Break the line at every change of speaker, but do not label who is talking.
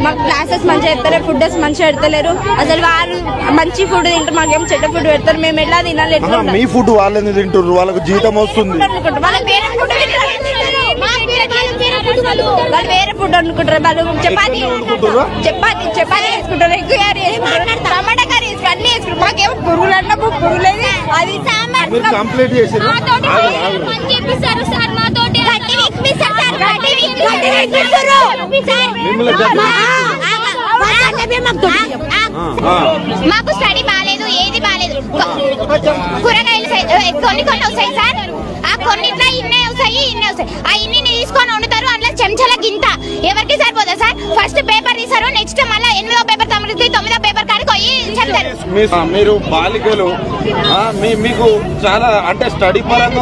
మాకు క్లాసెస్ మంచిగా పెడతారు, ఫుడ్ మంచిగా పెడతలేరు. అసలు వాళ్ళు మంచి ఫుడ్ తింటారు, మాకేం చెడ్డ ఫుడ్ పెడతారు. మేము ఎలా తినాలి?
మీ ఫుడ్ వాళ్ళని తింటారు, వాళ్ళకి జీతం వస్తుంది.
వాళ్ళు వేరే ఫుడ్ అనుకుంటారు. వాళ్ళు చపాతి వేసుకుంటారు, ఎగ్ కర్రీ వేసుకుంటారు, టమాటా కర్రీ వేసుకుంటారు, అన్ని వేసుకుంటారు. మాకేమో పురుగులు అన్న పురుగులేదు. అది
కంప్లీట్ చేసారు.
మాకు స్టడీ బాగాలేదు, ఏది బాగాలేదు. కూరగాయలు కొన్ని వస్తాయి సార్, ఆ కొన్నిట్లో ఇన్నే వస్తాయి. ఆ ఇన్ని తీసుకొని వండుతారు. అందులో చెంచాల గింత ఎవరికి సరిపోదా సార్? ఫస్ట్ పేపర్ తీసారు, నెక్స్ట్ మళ్ళీ 8వ పేపర్ 9వ పేపర్ కాడికి పోయి చెప్తారు.
మీరు బాలికలు మీకు చాలా అంటే స్టడీ పరంగా